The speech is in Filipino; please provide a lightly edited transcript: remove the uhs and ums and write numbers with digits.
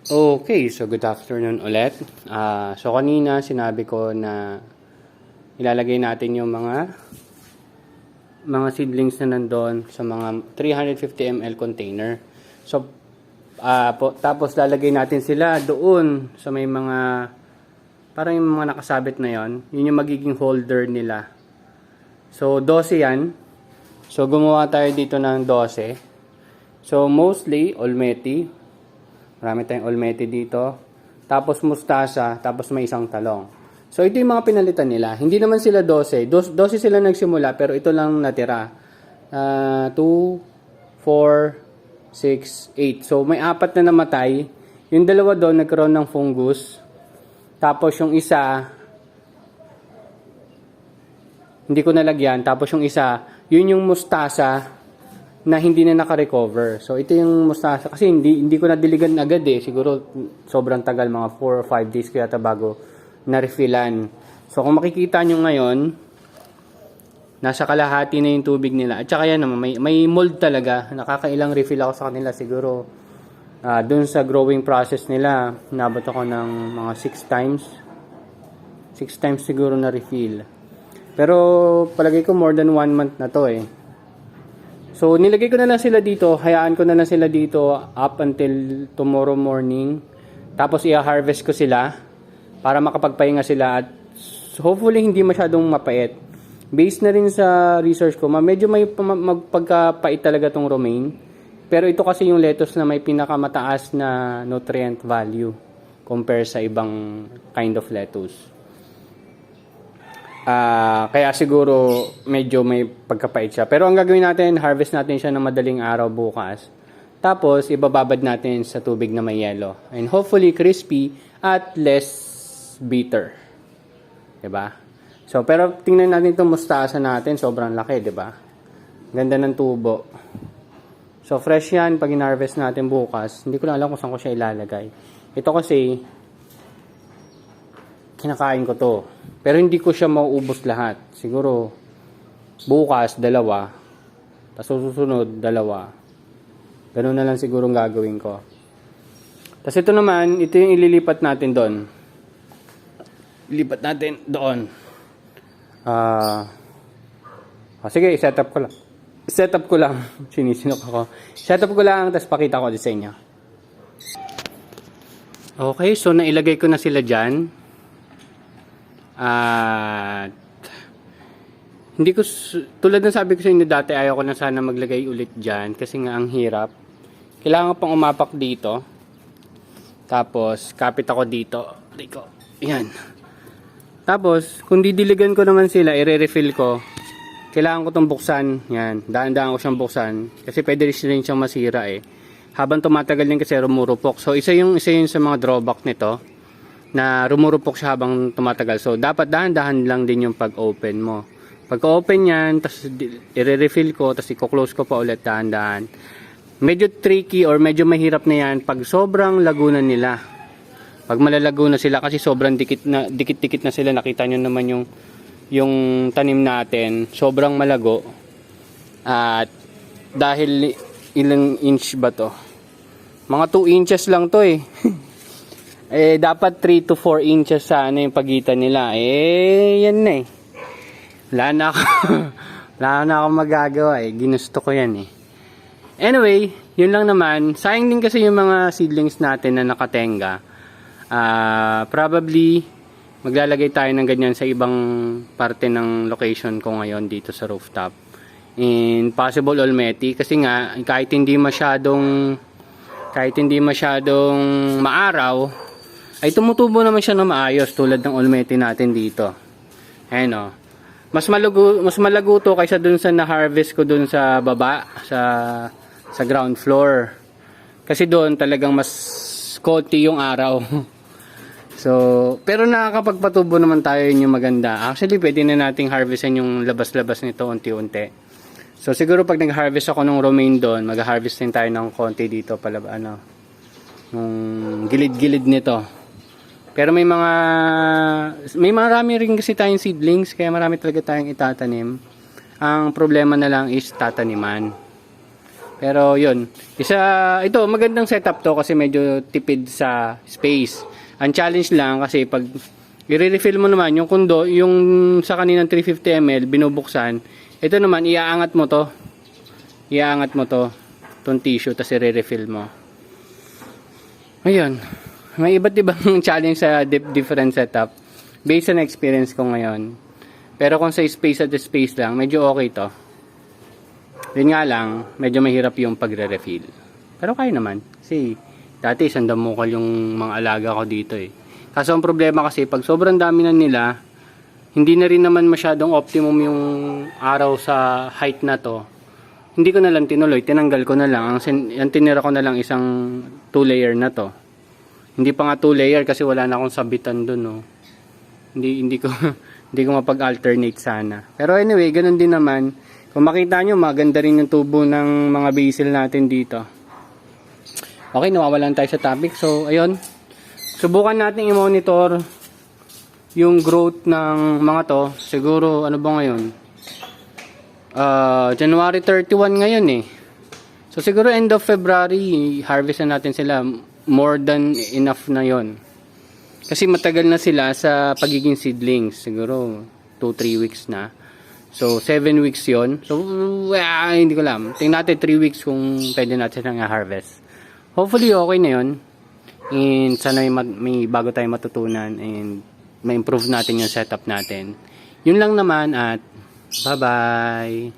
Okay, so good afternoon ulit. So kanina sinabi ko na ilalagay natin yung mga seedlings na nandoon sa mga 350 ml container. So tapos lalagay natin sila doon sa may mga parang yung mga nakasabit na yon. Yun yung magiging holder nila. So 12 yan. So gumawa tayo dito ng 12. So mostly Olmeti. Marami tayong Olmeti dito. Tapos mustasa, tapos may isang talong. So ito yung mga pinalitan nila. Hindi naman sila 12. 12 sila nagsimula pero ito lang natira. 2, 4, 6, 8. So may 4 na namatay. Yung dalawa doon nagkaroon ng fungus. Tapos yung isa hindi ko nalagyan. Tapos yung isa, yun yung mustasa na hindi na naka-recover. So ito yung mustasa kasi hindi ko nadiligan agad eh. Siguro sobrang tagal, mga 4 or 5 days ko yata bago na-refillan. So kung makikita nyo ngayon, nasa kalahati na yung tubig nila. At saka yan naman, may mold talaga. Nakakailang refill ako sa kanila. Siguro dun sa growing process nila, nabot ako ng mga 6 times. 6 times siguro na refill. Pero palagay ko more than 1 month na to eh. So, nilagay ko na lang sila dito. Hayaan ko na lang sila dito up until tomorrow morning. Tapos, i-harvest ko sila para makapagpahinga sila at hopefully hindi masyadong mapait. Based na rin sa research ko, medyo may magpagkapait talaga tong romaine. Pero ito kasi yung lettuce na may pinakamataas na nutrient value compare sa ibang kind of lettuce. Kaya siguro medyo may pagkapait siya. Pero ang gagawin natin, harvest natin siya ng madaling araw bukas. Tapos, ibababad natin sa tubig na may yelo. And hopefully, crispy at less bitter. Diba? So, pero tingnan natin itong mustasa natin. Sobrang laki, diba? Ganda ng tubo. So, fresh yan pag in-harvest natin bukas. Hindi ko lang alam kung saan ko siya ilalagay. Ito kasi, kinakain ko to. Pero hindi ko siya mauubos lahat. Siguro, bukas, 2. Tapos susunod, 2. Ganun na lang siguro ang gagawin ko. Tapos ito naman, ito yung ililipat natin doon. Ilipat natin doon. Sige, set-up ko lang. Set-up ko lang. Sinisinok ako. Set-up ko lang, tapos pakita ko sa inyo. Okay, so nailagay ko na sila dyan. At hindi ko, tulad ng sabi ko sa inyo dati, ayaw ko na sana maglagay ulit dyan kasi nga ang hirap. Kailangan pang umapak dito. Tapos kapit ako dito. Yan. Tapos kung didiligan ko naman sila, i-refill ko. Kailangan ko itong buksan. Yan. Daan-daan ko siyang buksan kasi pwede rin siyang masira eh. Habang tumatagal din kasi rumurupok. So isa yung sa mga drawback nito, na rumurupok siya habang tumatagal. So, dapat dahan-dahan lang din yung pag-open mo. Pagka-open yan, tapos i-refill ko, tapos i-close ko pa ulit dahan-dahan. Medyo tricky or medyo mahirap na yan pag sobrang lago na nila. Pag malalago na sila kasi sobrang dikit-dikit na sila. Nakita nyo naman yung tanim natin. Sobrang malago. At dahil ilang inch ba to? Mga 2 inches lang to eh. Dapat 3 to 4 inches sana yung pagitan nila. Yan na eh. Wala na ako magagawa eh. Ginusto ko yan eh. Anyway, yun lang naman. Sayang din kasi yung mga seedlings natin na nakatenga. Probably, maglalagay tayo ng ganyan sa ibang parte ng location ko ngayon dito sa rooftop. And possible Olmeti. Kasi nga, kahit hindi masyadong maaraw, ay tumutubo naman siya na maayos tulad ng Olmeti natin dito. Ayan o. Mas malago to kaysa dun sa na-harvest ko dun sa baba, sa ground floor. Kasi doon talagang mas konti yung araw. So, pero nakakapagpatubo naman tayo, yun yung maganda. Actually, pwede na nating harvestan yung labas-labas nito unti-unti. So, siguro pag nag-harvest ako ng romaine doon, mag-harvest din tayo ng konti dito pala, yung gilid-gilid nito. Pero may marami rin kasi tayong seedlings, kaya marami talaga tayong itatanim. Ang problema na lang is tataniman. Pero yun, ito magandang setup to kasi medyo tipid sa space. Ang challenge lang kasi pag i-refill mo naman yung kundo, yung sa kaninang 350 ml binubuksan, ito naman iaangat mo to. Iaangat mo to, tong tissue, tapos i-refill mo. Ayun, may iba't ibang challenge sa different setup based on experience ko ngayon. Pero kung sa space at space lang, medyo okay to. Yun nga lang, medyo mahirap yung pagre-refill. Pero kaya naman. Kasi dati isang damukal yung mga alaga ko dito eh. Kaso ang problema kasi pag sobrang dami na nila, hindi na rin naman masyadong optimum yung araw sa height na to. Hindi ko na lang tinuloy, tinanggal ko na lang. Ang tinira ko na lang isang 2-layer na to. Hindi pa nga 2-layer kasi wala na akong sabitan dun. No? Hindi ko hindi ko mapag-alternate sana. Pero anyway, ganun din naman. Kung makita nyo, maganda rin yung tubo ng mga basil natin dito. Okay, nawawalan tayo sa topic. So, ayun. Subukan natin i-monitor yung growth ng mga to. Siguro, ano ba ngayon? January 31 ngayon eh. So, siguro end of February, harvest na natin sila. More than enough na yon. Kasi matagal na sila sa pagiging seedlings. Siguro, 2-3 weeks na. So, 7 weeks yon. So, hindi ko alam. Tingnan natin 3 weeks kung pwede natin nang harvest. Hopefully, okay na yon. And sana may bago tayong matutunan and ma-improve natin yung setup natin. Yun lang naman at bye-bye!